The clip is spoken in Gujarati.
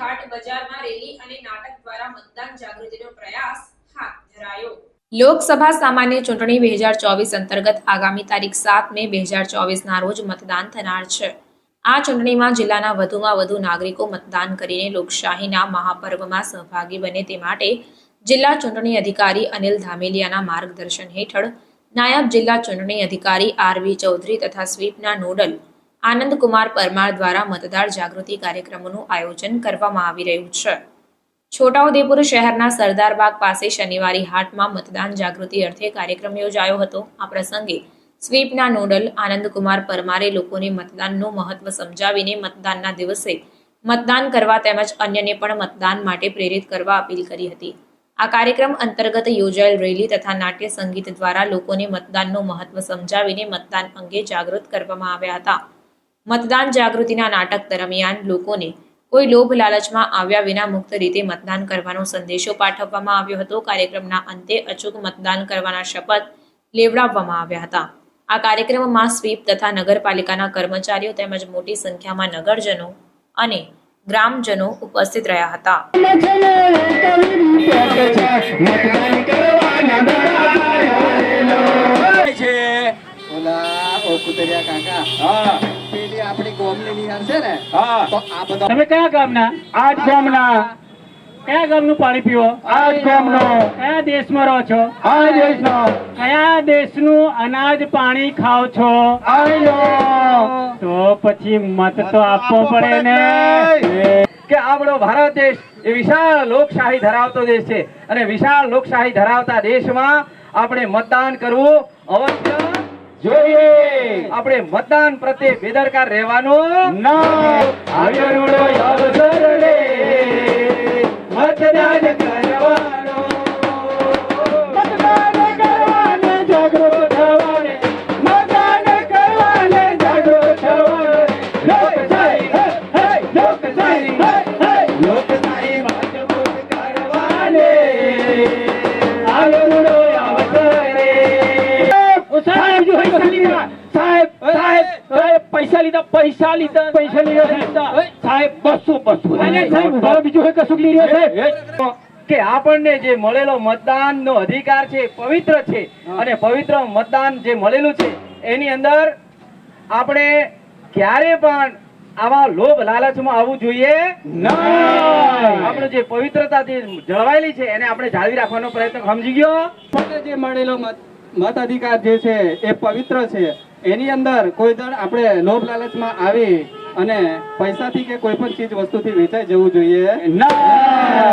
હાટ બજારમાં રેલી અને નાટક દ્વારા મતદાન જાગૃતિનો પ્રયાસ હાથ ધરાયો। લોકસભા સામાન્ય ચૂંટણી 2024 અંતર્ગત આગામી તારીખ 7 મે 2024ના રોજ મતદાન થનાર છે। આ ચૂંટણીમાં જિલ્લાના વધુમાં વધુ નાગરિકો મતદાન કરીને લોકશાહીના મહાપર્વમાં સહભાગી બને તે માટે જિલ્લા ચૂંટણી અધિકારી અનિલ ધામેલિયાના માર્ગદર્શન હેઠળ નાયબ જિલ્લા ચૂંટણી અધિકારી આર.વી. ચૌધરી તથા સ્વીપના નોડલ આનંદકુમાર પરમાર દ્વારા મતદાર જાગૃતિ કાર્યક્રમોનું આયોજન કરવામાં આવી રહ્યું છે। છોટાઉદેપુર શહેરના સરદારબાગ પાસે શનિવારી હાટમાં મતદાન જાગૃતિ અર્થે કાર્યક્રમ યોજાયો હતો। આ પ્રસંગે સ્વીપના નોડલ આનંદકુમાર પરમારે લોકોને મતદાનનું મહત્વ સમજાવીને મતદાનના દિવસે મતદાન કરવા તેમજ અન્યને પણ મતદાન માટે પ્રેરિત કરવા અપીલ કરી હતી। આ કાર્યક્રમ અંતર્ગત યોજાયેલ રેલી તથા નાટ્ય સંગીત દ્વારા લોકોને મતદાનનું મહત્વ સમજાવીને મતદાન અંગે જાગૃત કરવામાં આવ્યા હતા। મતદાન જાગૃતિના નાટક દરમિયાન લોકોને કોઈ લોભ લાલચમાં આવ્યા વિના મુક્ત રીતે મતદાન કરવાનો સંદેશો પાઠવવામાં આવ્યો હતો। કાર્યક્રમના અંતે અચૂક મતદાન કરવાના શપથ લેવડાવવામાં આવ્યા હતા। આ કાર્યક્રમમાં સ્વીપ તથા નગરપાલિકાના કર્મચારીઓ તેમજ મોટી સંખ્યામાં નગરજનો અને ગ્રામજનો ઉપસ્થિત રહ્યા હતા। તમે કયા ગામના? આ જ ગામના। કયા ગામનું પાણી પીવો? આ જ ગામનું। કયા દેશમાં રહો છો? આ દેશનો। કયા દેશનું અનાજ પાણી ખાઓ છો? તો પછી મત તો આપવો પડે ને કે આપણો ભારત દેશ એ વિશાળ લોકશાહી ધરાવતો દેશ છે અને વિશાળ લોકશાહી ધરાવતા દેશમાં આપણે મતદાન કરવું અવશ્ય જોઈએ। આપણે મતદાન પ્રત્યે બેદરકાર રહેવાનું ના। મતદાન કરવાનો, મતદાન કરવાને જાગૃત થવાને, મતદાન કરવાને જાગૃત થવાને, લોકશાહી હે લોકશાહી હે લોકશાહી મજબૂત કરવાને આગળનો અવસરે। સાહેબ જો સાહેબ પૈસા લીધા સાહેબ 200 બીજું હોય કશું લઈ રહ્યો સાહેબ કે આપણને જે મળેલો મતદાનનો અધિકાર છે પવિત્ર છે અને પવિત્ર મતદાન જે મળેલું છે એની અંદર આપણે ક્યારે પણ આવા લોભ લાલચમાં આવવું જોઈએ નહીં। આપણે જે પવિત્રતા જે જળવાયેલી છે એને આપણે જાળવી રાખવાનો પ્રયત્ન સમજી ગયો। જે મળેલો મત અધિકાર જે છે એ પવિત્ર છે। એની અંદર કોઈ દર આપણે લોભ લાલચમાં આવી અને પૈસાથી કે કોઈ પણ ચીજ વસ્તુથી વેચાઈ જવું જોઈએ ના।